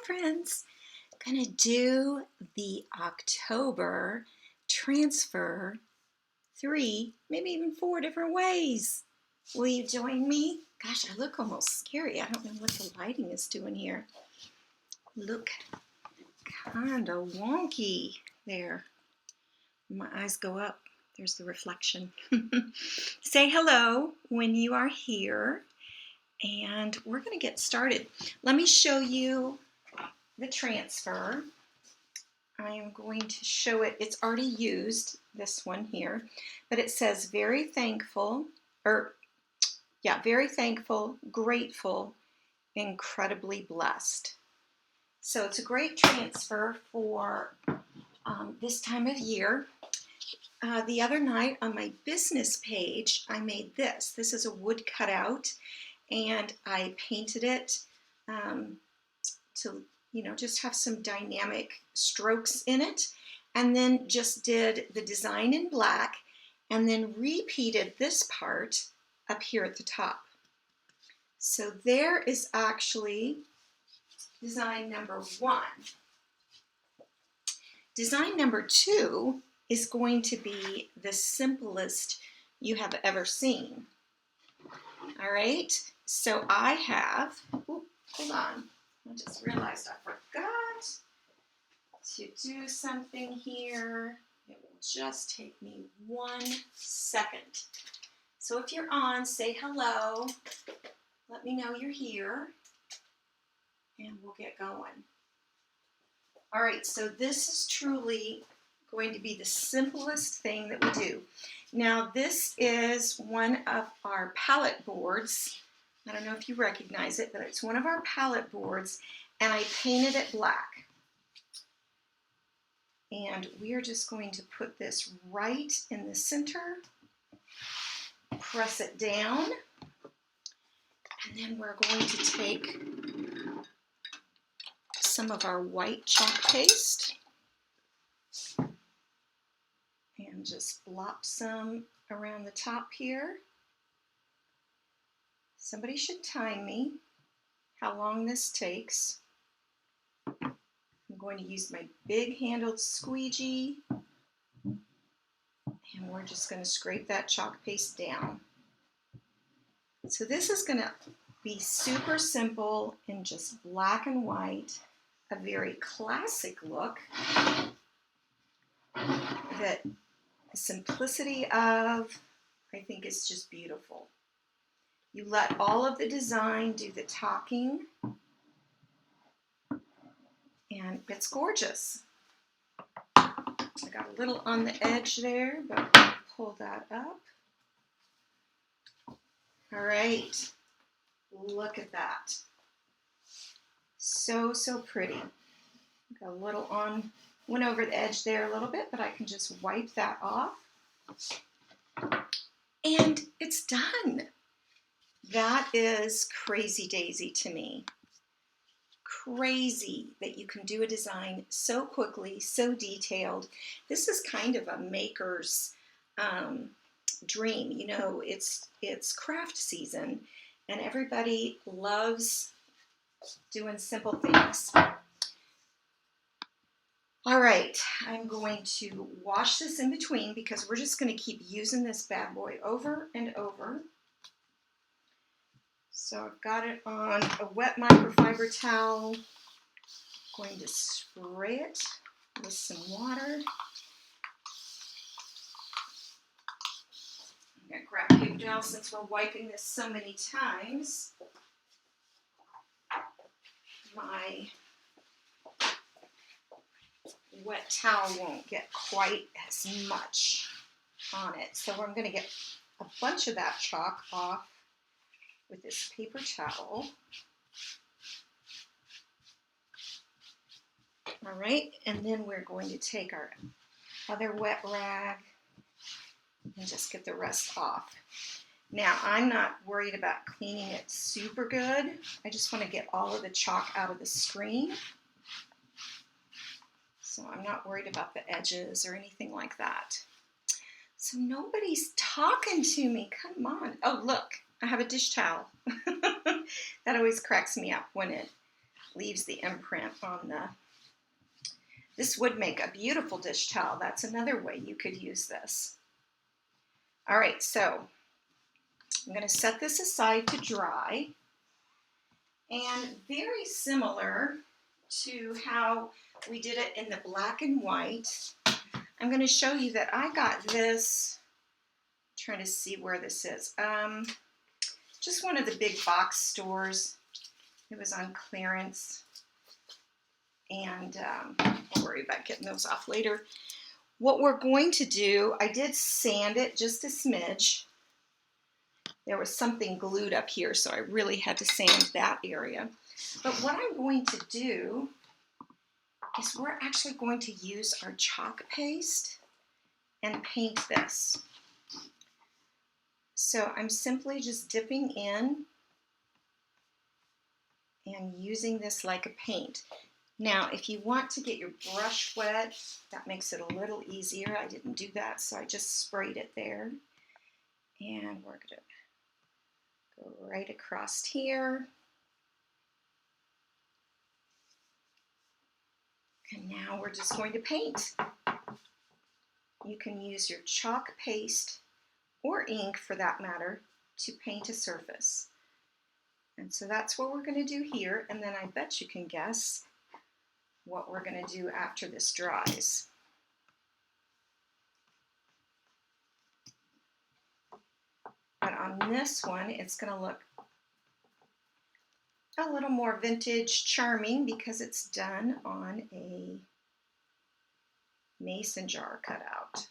friends. Gonna do the October transfer 3, maybe even 4 different ways. Will you join me? Gosh, I look almost scary. I don't know what the lighting is doing here. Look kind of wonky there. My eyes go up. There's the reflection. Say hello when you are here, and we're going to get started. Let me show you the transfer. I am going to show it. It's already used, this one here, but it says very thankful, very thankful, grateful, incredibly blessed. So it's a great transfer for this time of year. The other night on my business page, I made this. This is a wood cutout, and I painted it to, just have some dynamic strokes in it, and then just did the design in black, and then repeated this part up here at the top. So there is actually design number 1. Design number 2 is going to be the simplest you have ever seen. All right, so I have, hold on, I just realized I forgot to do something here. It will just take me 1 second. So if you're on, say hello, let me know you're here, and we'll get going. All right, so this is truly going to be the simplest thing that we do. Now, this is one of our palette boards. I don't know if you recognize it, but it's one of our palette boards, and I painted it black. And we are just going to put this right in the center, press it down, and then we're going to take some of our white chalk paste and just blop some around the top here. Somebody should time me how long this takes. I'm going to use my big handled squeegee, and we're just going to scrape that chalk paste down. So this is going to be super simple in just black and white, a very classic look that the simplicity of, I think, is just beautiful. You let all of the design do the talking, and it's gorgeous. I got a little on the edge there, but I'll pull that up. All right, look at that. So pretty. Got a little on, went over the edge there a little bit, but I can just wipe that off. And it's done. That is crazy daisy to me. Crazy that you can do a design so quickly, so detailed. This is kind of a maker's dream. It's craft season, and everybody loves doing simple things. All right, I'm going to wash this in between because we're just going to keep using this bad boy over and over. So I've got it on a wet microfiber towel. I'm going to spray it with some water. I'm going to grab a paper towel since we're wiping this so many times. My wet towel won't get quite as much on it. So I'm going to get a bunch of that chalk off with this paper towel. All right, and then we're going to take our other wet rag and just get the rest off. Now, I'm not worried about cleaning it super good. I just want to get all of the chalk out of the screen. So I'm not worried about the edges or anything like that. So nobody's talking to me. Come on. Oh, look, I have a dish towel. That always cracks me up when it leaves the imprint on the, this would make a beautiful dish towel. That's another way you could use this. All right, so I'm going to set this aside to dry. And very similar to how we did it in the black and white, I'm going to show you that I got this, I'm trying to see where this is, just one of the big box stores. It was on clearance, and I'll worry about getting those off later. What we're going to do, I did sand it just a smidge. There was something glued up here, so I really had to sand that area. But what I'm going to do is we're actually going to use our chalk paste and paint this. So I'm simply just dipping in and using this like a paint. Now, if you want to get your brush wet, that makes it a little easier. I didn't do that, so I just sprayed it there. And we're going to go right across here. And now we're just going to paint. You can use your chalk paste or ink, for that matter, to paint a surface. And so that's what we're going to do here, and then I bet you can guess what we're going to do after this dries. But on this one, it's going to look a little more vintage charming because it's done on a mason jar cutout.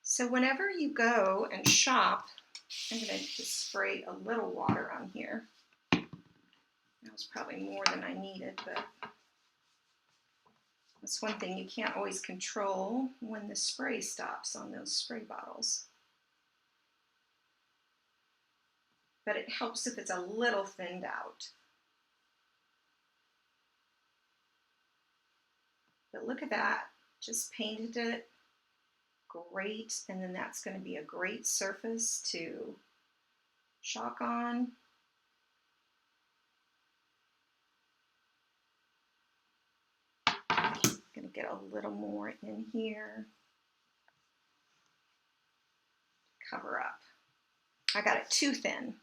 So whenever you go and shop, I'm going to just spray a little water on here. That was probably more than I needed, but that's one thing you can't always control when the spray stops on those spray bottles. But it helps if it's a little thinned out. But look at that, just painted it great, and then that's going to be a great surface to chalk on. I'm going to get a little more in here. Cover up. I got it too thin.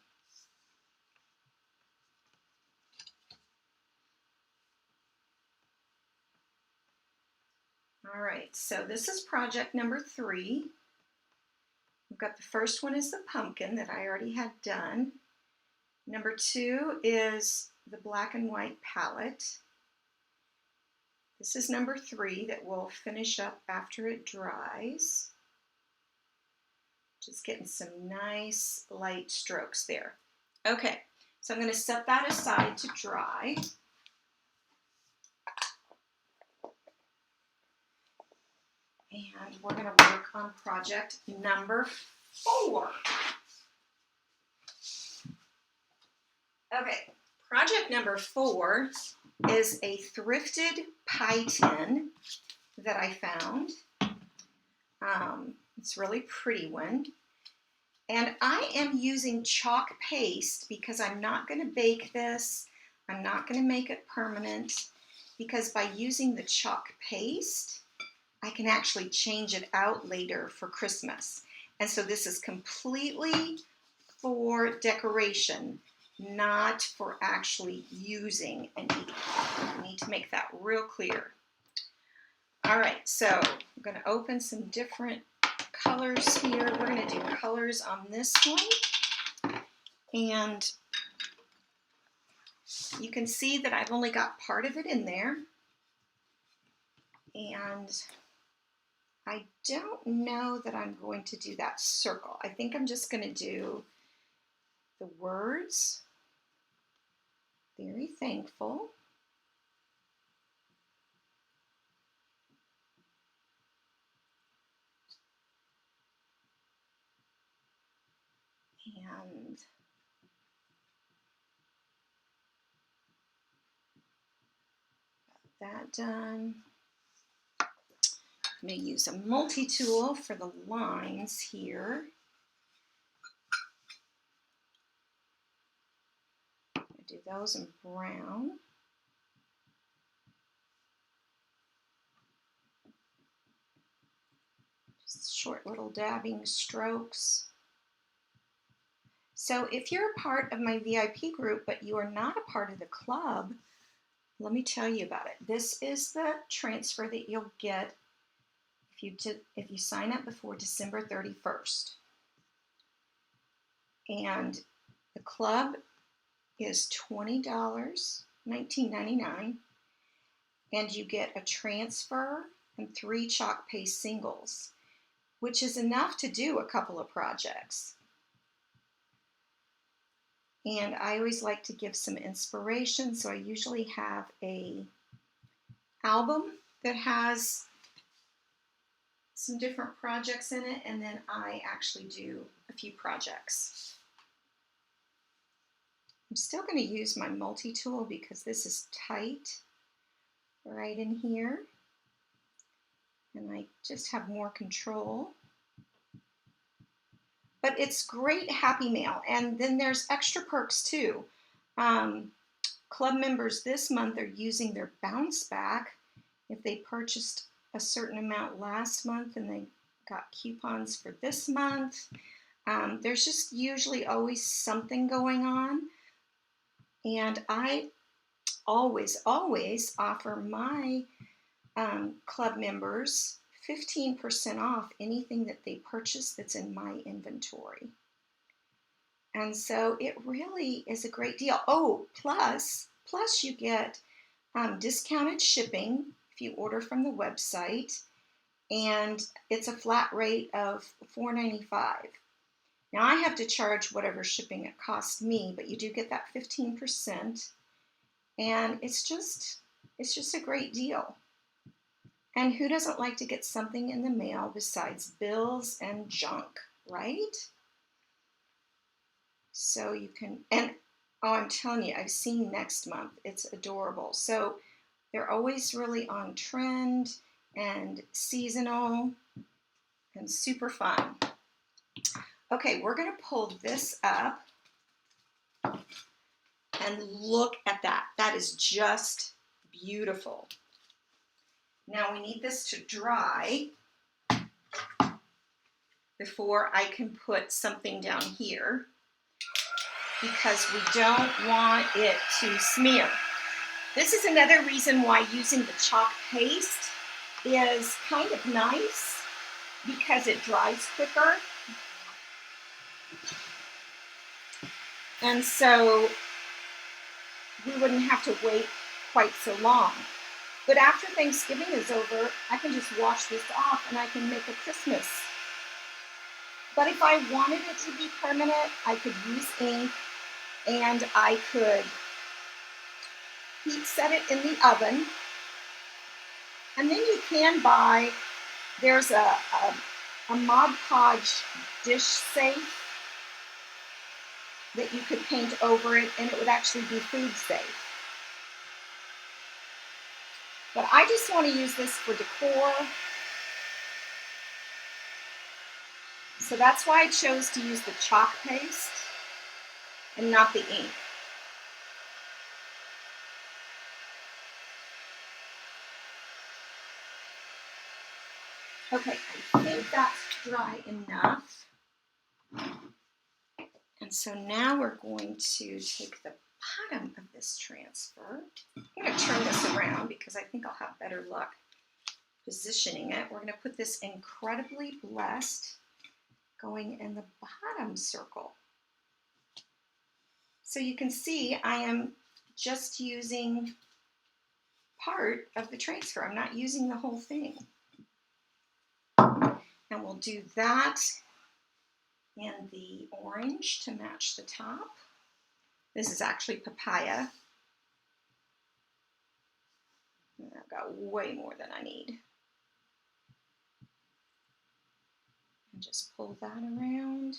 All right, so this is project number 3. We've got the first one is the pumpkin that I already had done. Number 2 is the black and white palette. This is number 3 that we'll finish up after it dries. Just getting some nice light strokes there. Okay, so I'm going to set that aside to dry. And we're going to work on project number 4. Okay, project number 4 is a thrifted pie tin that I found. It's a really pretty one. And I am using chalk paste because I'm not going to bake this. I'm not going to make it permanent, because by using the chalk paste, I can actually change it out later for Christmas. And so this is completely for decoration, not for actually using and eating. I need to make that real clear. All right, so I'm going to open some different colors here. We're going to do colors on this one. And you can see that I've only got part of it in there. And I don't know that I'm going to do that circle. I think I'm just going to do the words, very thankful. And got that done. I'm going to use a multi-tool for the lines here. I'm going to do those in brown. Just short little dabbing strokes. So if you're a part of my VIP group, but you are not a part of the club, let me tell you about it. This is the transfer that you'll get if you sign up before December 31st. And the club is $20, $19.99, and you get a transfer and 3 chalk paste singles, which is enough to do a couple of projects. And I always like to give some inspiration, so I usually have a album that has some different projects in it, and then I actually do a few projects. I'm still going to use my multi-tool because this is tight right in here, and I just have more control. But it's great Happy Mail, and then there's extra perks too. Club members this month are using their bounce back if they purchased a certain amount last month and they got coupons for this month. There's just usually always something going on, and I always offer my club members 15% off anything that they purchase that's in my inventory. And so it really is a great deal. Oh, plus you get discounted shipping if you order from the website, and it's a flat rate of $4.95. Now I have to charge whatever shipping it costs me, but you do get that 15%, and it's just a great deal. And who doesn't like to get something in the mail besides bills and junk, right? So you can, and oh, I'm telling you, I've seen next month. It's adorable. So they're always really on trend and seasonal and super fun. Okay, we're going to pull this up and look at that. That is just beautiful. Now we need this to dry before I can put something down here, because we don't want it to smear. This is another reason why using the chalk paste is kind of nice, because it dries quicker. And so we wouldn't have to wait quite so long. But after Thanksgiving is over, I can just wash this off and I can make a Christmas. But if I wanted it to be permanent, I could use ink, and I could heat set it in the oven. And then you can buy, there's a Mod Podge dish safe that you could paint over it, and it would actually be food safe. But I just want to use this for decor. So that's why I chose to use the chalk paste and not the ink. Okay, I think that's dry enough. And so now we're going to take the bottom of this transfer. I'm going to turn this around because I think I'll have better luck positioning it. We're going to put this Incredibly Blessed going in the bottom circle. So you can see I am just using part of the transfer. I'm not using the whole thing. And we'll do that in the orange to match the top. This is actually papaya. I've got way more than I need. And just pull that around.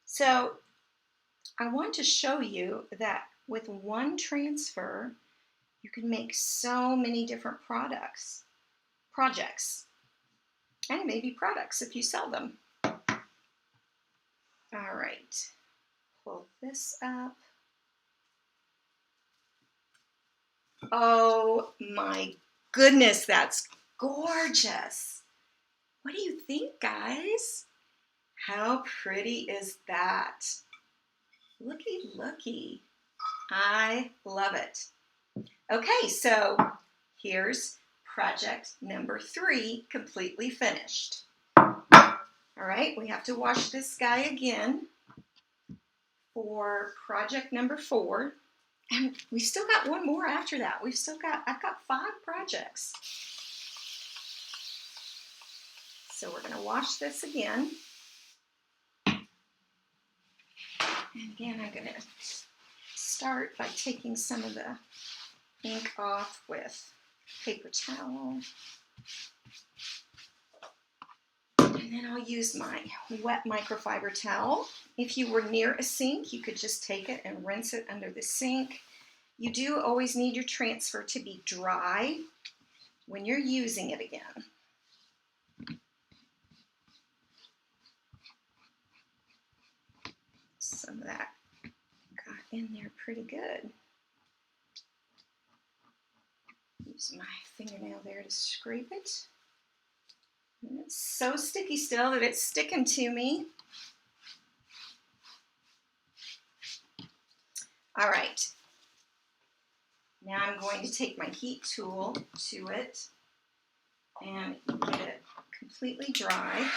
So I want to show you that with one transfer, you can make so many different projects, and maybe products if you sell them. All right, pull this up. Oh my goodness, that's gorgeous. What do you think, guys? How pretty is that? Looky, looky. I love it. Okay, so here's project number 3 completely finished. All right, we have to wash this guy again for project number 4. And we've still got one more after that. I've got 5 projects. So we're gonna wash this again. And again, I'm gonna start by taking some of the ink off with paper towel. And then I'll use my wet microfiber towel. If you were near a sink, you could just take it and rinse it under the sink. You do always need your transfer to be dry when you're using it again. Some of that got in there pretty good. Use my fingernail there to scrape it. And it's so sticky still that it's sticking to me. All right. Now I'm going to take my heat tool to it and get it completely dry.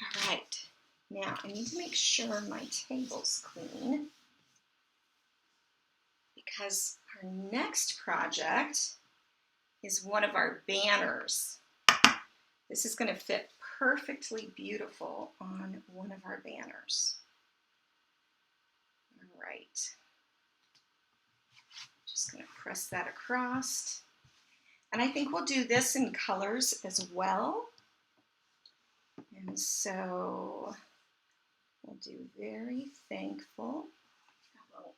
All right. Now I need to make sure my table's clean because our next project is one of our banners. This is going to fit perfectly beautiful on one of our banners. All right. Just going to press that across. And I think we'll do this in colors as well. And so we'll do Very Thankful. Got a little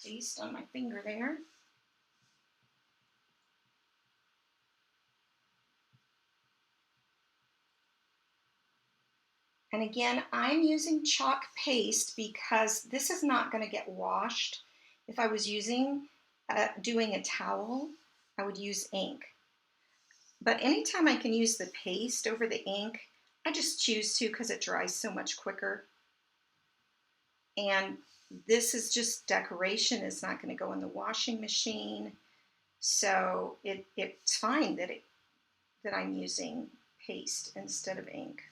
paste on my finger there. And again, I'm using chalk paste because this is not going to get washed. If I was doing a towel, I would use ink. But anytime I can use the paste over the ink, I just choose to because it dries so much quicker. And this is just decoration. It's not going to go in the washing machine. So it's fine that I'm using paste instead of ink.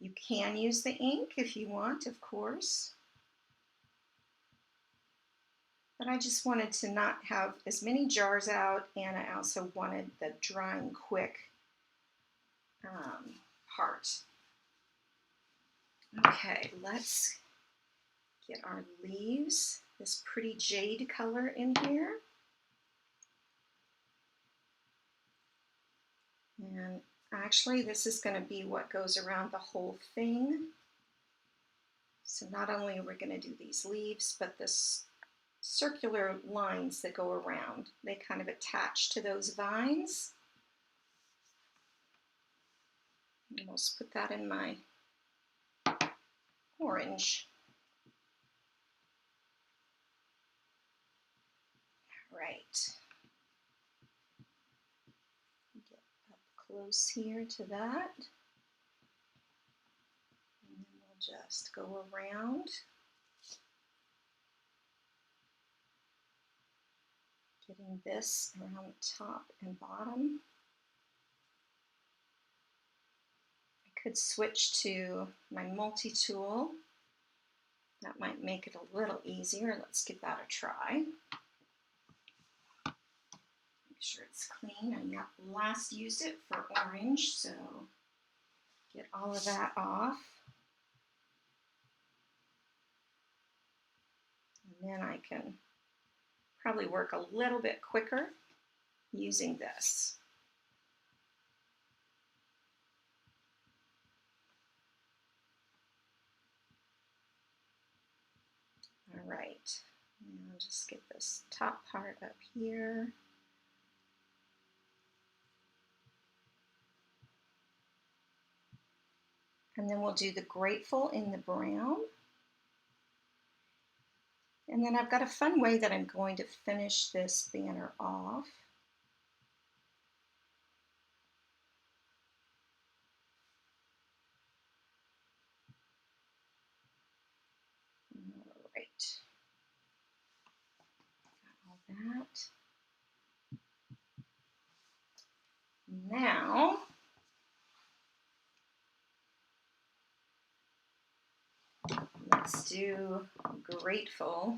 You can use the ink if you want, of course. But I just wanted to not have as many jars out, and I also wanted the drying quick part. Okay, let's get our leaves, this pretty jade color in here. And actually, this is going to be what goes around the whole thing. So not only are we going to do these leaves, but this circular lines that go around. They kind of attach to those vines. And I'll just put that in my orange. All right. Get up close here to that. And then we'll just go around. Getting this around the top and bottom. I could switch to my multi-tool. That might make it a little easier. Let's give that a try. Make sure it's clean. I last used it for orange, so get all of that off. And then I can probably work a little bit quicker using this. just get this top part up here. And then we'll do the grateful in the brown. And then I've got a fun way that I'm going to finish this banner off. All right. Got all that. Now, let's do grateful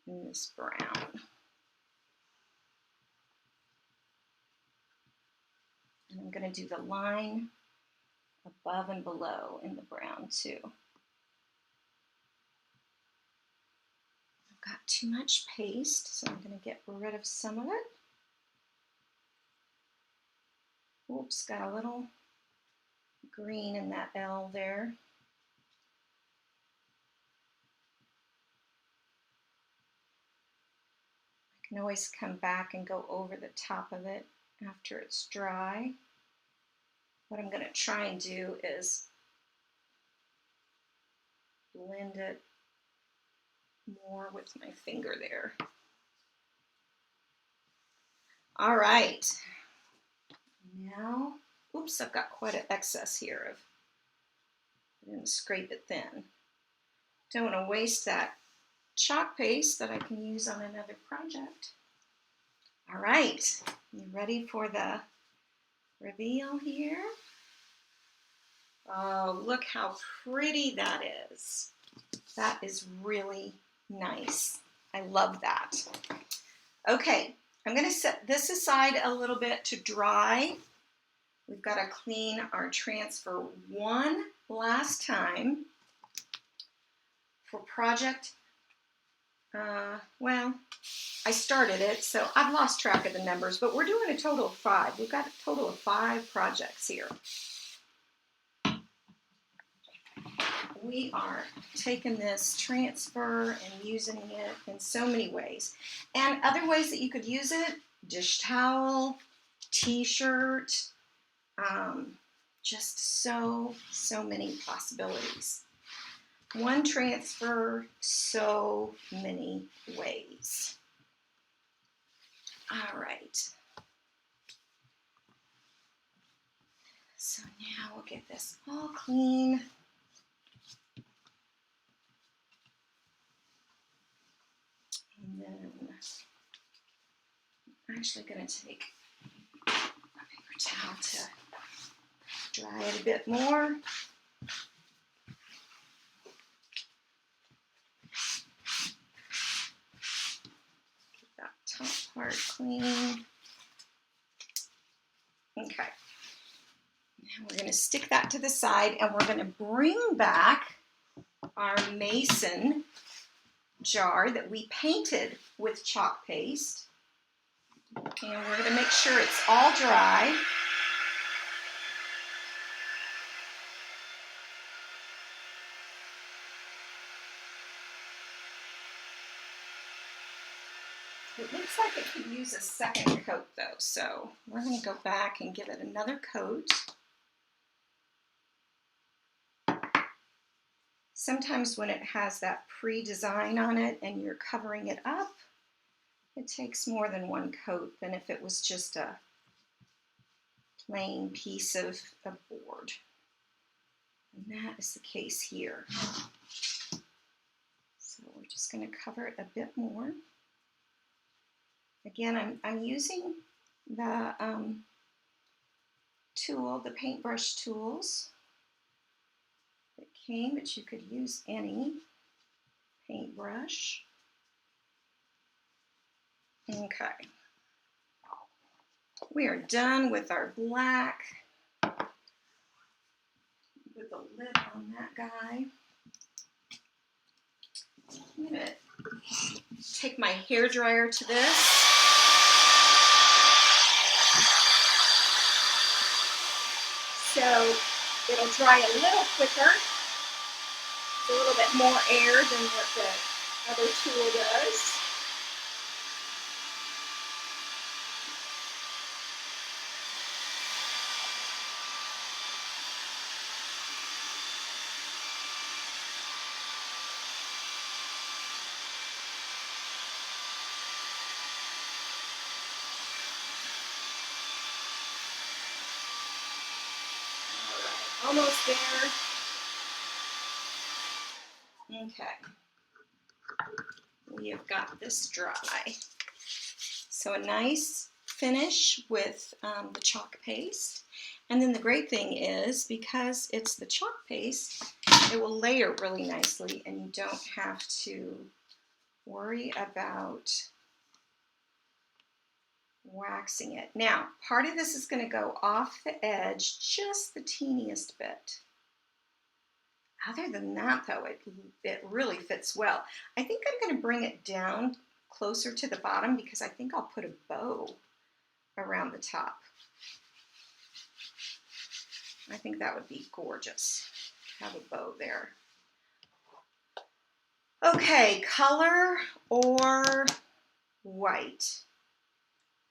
in this brown. And I'm going to do the line above and below in the brown too. I've got too much paste, so I'm going to get rid of some of it. Oops, got a little green in that L there. I can always come back and go over the top of it after it's dry. What I'm going to try and do is blend it more with my finger there. All right. Now, oops, I've got quite an excess here. I didn't scrape it thin. Don't want to waste that chalk paste that I can use on another project. All right, you ready for the reveal here? Oh, look how pretty that is. That is really nice. I love that. Okay, I'm going to set this aside a little bit to dry. We've got to clean our transfer one last time for project. Well, I started it, so I've lost track of the numbers, but we're doing a total of 5. We've got a total of 5 projects here. We are taking this transfer and using it in so many ways. And other ways that you could use it, dish towel, t-shirt, just so many possibilities. One transfer, so many ways. All right. So now we'll get this all clean. And then I'm actually going to take a paper towel to dry it a bit more. Get that top part clean. Okay. Now we're going to stick that to the side, and we're going to bring back our mason jar that we painted with chalk paste. And we're going to make sure it's all dry. It looks like it could use a second coat though, so we're going to go back and give it another coat. Sometimes when it has that pre-design on it and you're covering it up, it takes more than one coat than if it was just a plain piece of board. And that is the case here. So we're just going to cover it a bit more. Again, I'm using the tool, the paintbrush tools that came, but you could use any paintbrush. Okay. We are done with our black. Put the lid on that guy. I'm going to take my hair dryer to this. So it'll dry a little quicker. It's a little bit more air than what the other tool does. Almost there. Okay. We have got this dry. So a nice finish with the chalk paste. And then the great thing is, because it's the chalk paste, it will layer really nicely and you don't have to worry about waxing it. Now, part of this is going to go off the edge just the teeniest bit. Other than that, though, it really fits well. I think I'm going to bring it down closer to the bottom because I think I'll put a bow around the top. I think that would be gorgeous. Have a bow there. Okay, color or white?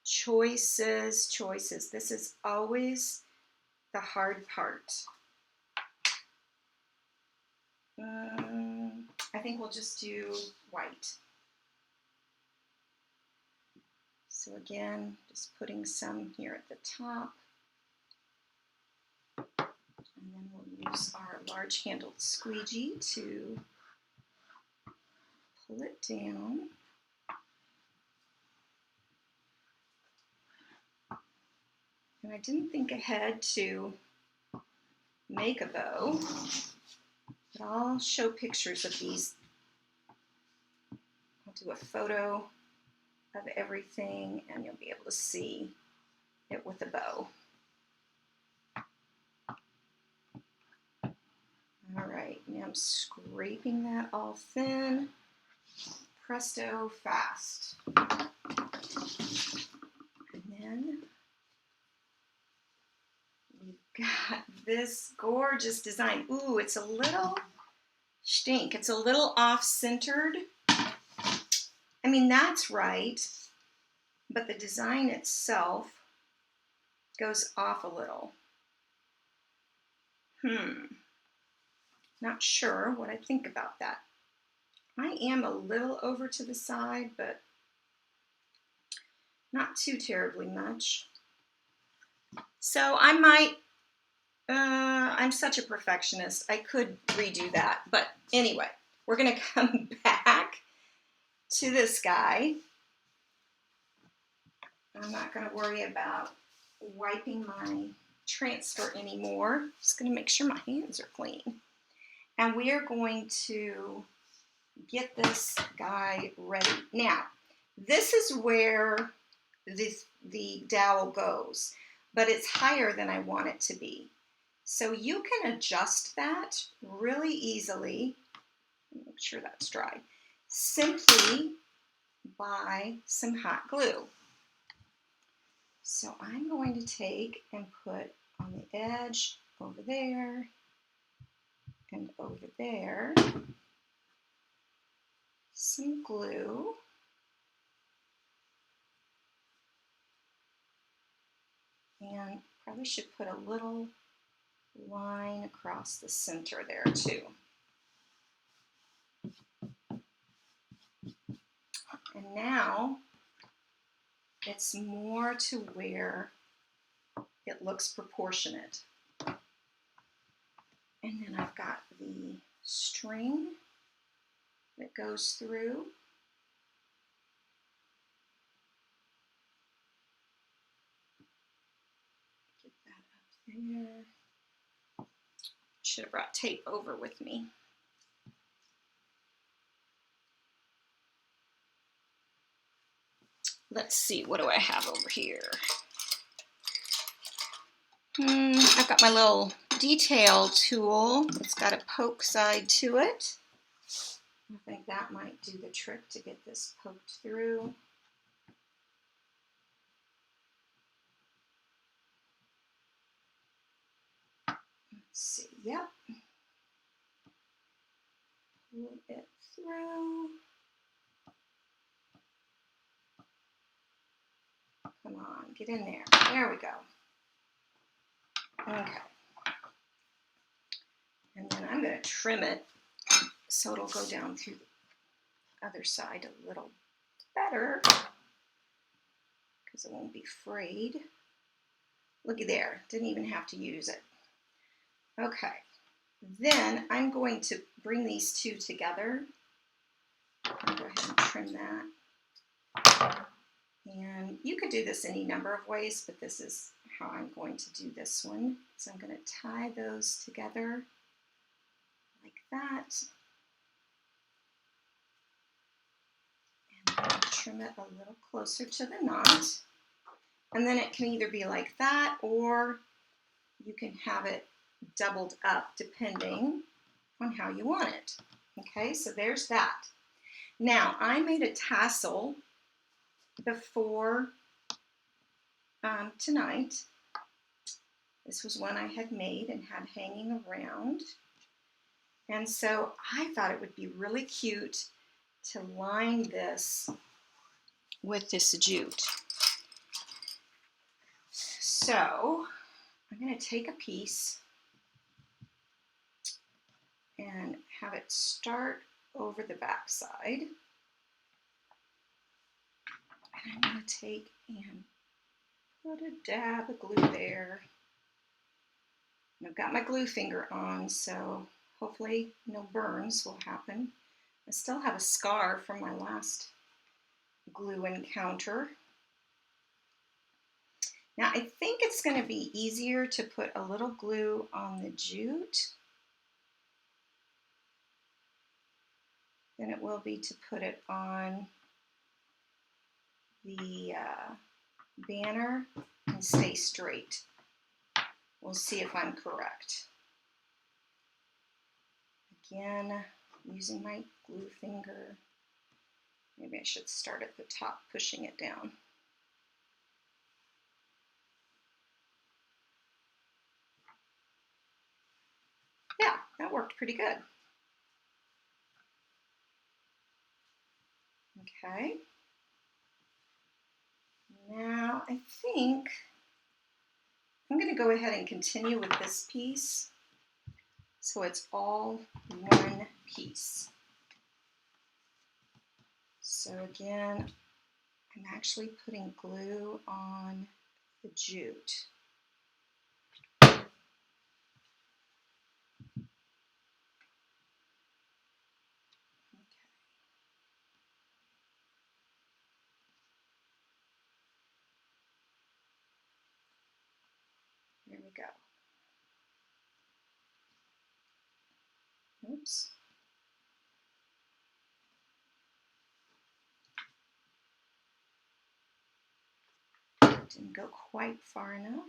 Choices, choices. This is always the hard part. I think we'll just do white. So again, just putting some here at the top. And then we'll use our large handled squeegee to pull it down. And I didn't think ahead to make a bow, but I'll show pictures of these. I'll do a photo of everything and you'll be able to see it with a bow. All right, now I'm scraping that all thin. Presto, fast. And then we've got this gorgeous design. Ooh, it's a little stink. It's a little off-centered. I mean, that's right, but the design itself goes off a little. Not sure what I think about that. I am a little over to the side, but not too terribly much. So I might, I'm such a perfectionist, I could redo that. But anyway, we're gonna come back to this guy. I'm not gonna worry about wiping my transfer anymore. I'm just gonna make sure my hands are clean. And we are going to get this guy ready. Now, this is where the dowel goes, but it's higher than I want it to be. So you can adjust that really easily. Make sure that's dry. Simply by some hot glue. So I'm going to take and put on the edge over there and over there some glue. And probably should put a little line across the center there too. And now it's more to where it looks proportionate. And then I've got the string that goes through. Get that up there. Should have brought tape over with me. Let's see, what do I have over here? I've got my little detail tool. It's got a poke side to it. I think that might do the trick to get this poked through. Let's see, yep. Pull it through. Get in there. There we go. Okay. And then I'm going to trim it so it'll go down through the other side a little better because it won't be frayed. Looky there. Didn't even have to use it. Okay. Then I'm going to bring these two together. I'll go ahead and trim that. And you could do this any number of ways, but this is how I'm going to do this one. So I'm going to tie those together like that. And then trim it a little closer to the knot. And then it can either be like that, or you can have it doubled up depending on how you want it. Okay, so there's that. Now, I made a tassel before tonight. This was one I had made and had hanging around. And so I thought it would be really cute to line this with this jute. So I'm going to take a piece and have it start over the back side. And I'm going to take and put a dab of glue there. And I've got my glue finger on, so hopefully no burns will happen. I still have a scar from my last glue encounter. Now I think it's going to be easier to put a little glue on the jute than it will be to put it on the banner and stay straight. We'll see if I'm correct. Again, using my glue finger. Maybe I should start at the top, pushing it down. Yeah, that worked pretty good. Okay. Now I think I'm going to go ahead and continue with this piece so it's all one piece. So again, I'm actually putting glue on the jute. There we go. Oops. Didn't go quite far enough.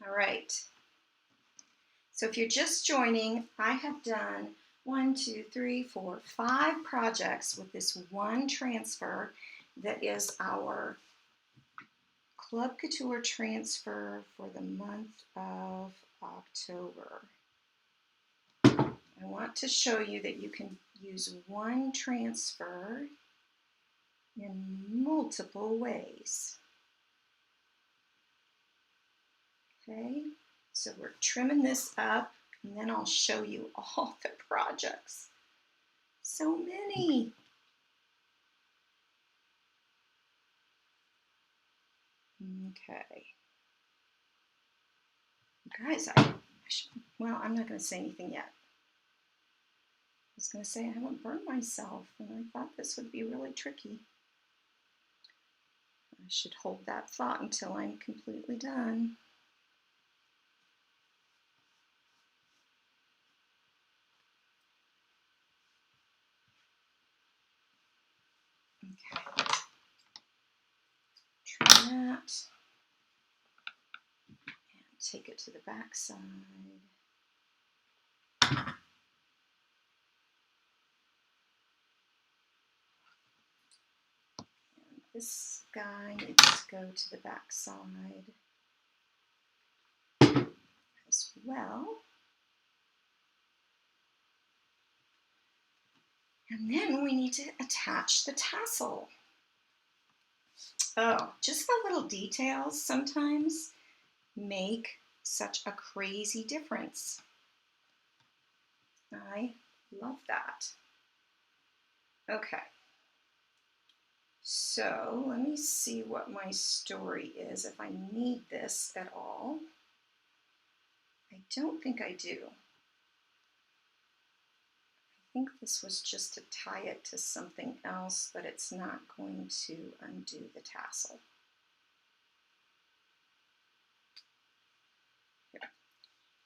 All right. So if you're just joining, I have done 5 projects with this one transfer that is our Club Couture transfer for the month of October. I want to show you that you can use one transfer in multiple ways. Okay, so we're trimming this up, and then I'll show you all the projects. So many. Okay. Guys, well, I'm not going to say anything yet. I was going to say I haven't burned myself, and I thought this would be really tricky. I should hold that thought until I'm completely done. Okay. Trim that. And take it to the back side. This guy needs to go to the back side as well. And then we need to attach the tassel. Oh, just the little details sometimes make such a crazy difference. I love that. Okay. So let me see what my story is, if I need this at all. I don't think I do. I think this was just to tie it to something else, but it's not going to undo the tassel. Here.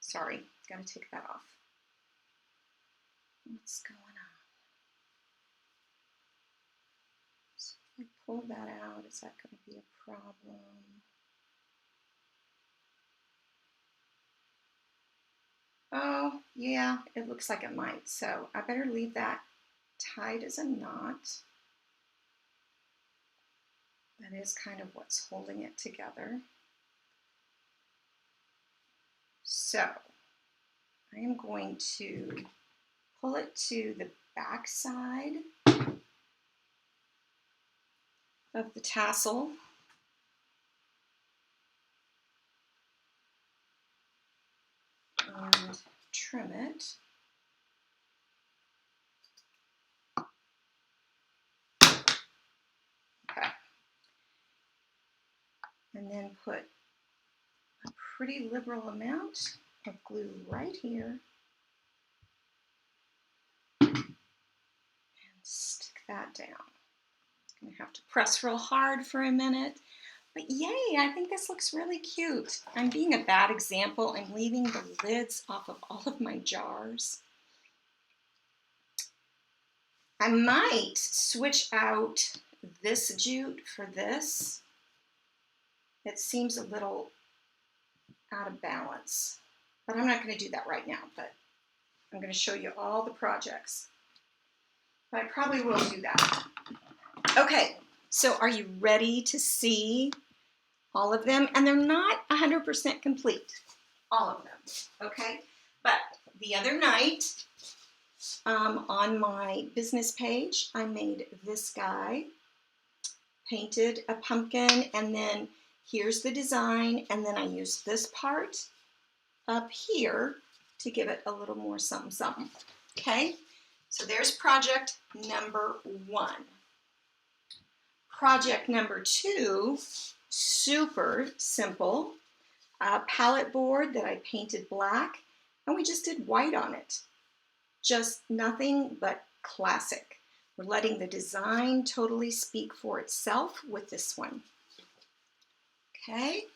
Sorry, gotta take that off. What's going on? So if I pull that out, is that going to be a problem? Oh, yeah, it looks like it might. So I better leave that tied as a knot. That is kind of what's holding it together. So I am going to pull it to the back side of the tassel. And trim it. Okay. And then put a pretty liberal amount of glue right here. And stick that down. I'm going to have to press real hard for a minute. But yay, I think this looks really cute. I'm being a bad example and leaving the lids off of all of my jars. I might switch out this jute for this. It seems a little out of balance, but I'm not going to do that right now, but I'm going to show you all the projects. But I probably will do that. Okay, so are you ready to see all of them? And they're not 100% complete, all of them, okay? But the other night, on my business page, I made this guy, painted a pumpkin, and then here's the design, and then I used this part up here to give it a little more something something. Okay, so there's project number 1. Project number 2, super simple, a palette board that I painted black, and we just did white on it. Just nothing but classic. We're letting the design totally speak for itself with this one. Okay.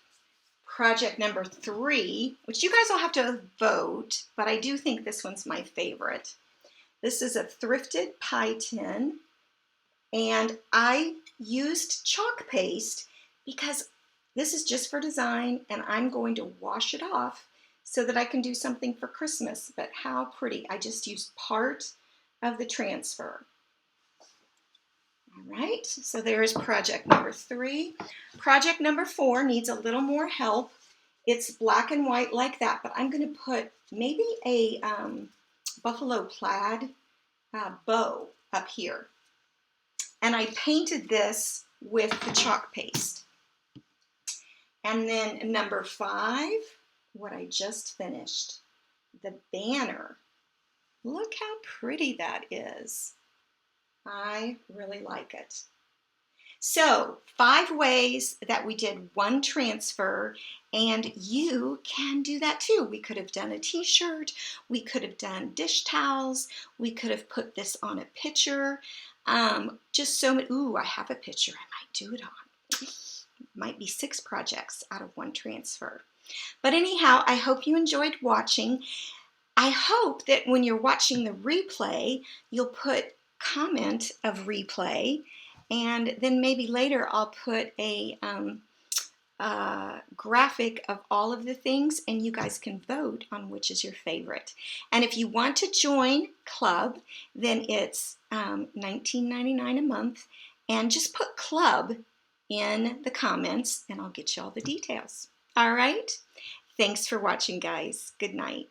Project number 3, which you guys will have to vote, but I do think this one's my favorite. This is a thrifted pie tin, and I used chalk paste because this is just for design, and I'm going to wash it off so that I can do something for Christmas. But how pretty. I just used part of the transfer. All right, so there's project number 3. Project number 4 needs a little more help. It's black and white like that, but I'm going to put maybe a buffalo plaid bow up here. And I painted this with the chalk paste. And then number 5, what I just finished, the banner. Look how pretty that is. I really like it. So 5 ways that we did one transfer, and you can do that too. We could have done a t-shirt, we could have done dish towels, we could have put this on a picture. Just so many. Ooh, I have a picture I might do it on. Might be 6 projects out of one transfer. But anyhow, I hope you enjoyed watching. I hope that when you're watching the replay, you'll put comment of replay, and then maybe later I'll put a graphic of all of the things, and you guys can vote on which is your favorite. And if you want to join club, then it's $19.99 a month, and just put club in the comments and I'll get you all the details. All right, thanks for watching, guys. Good night.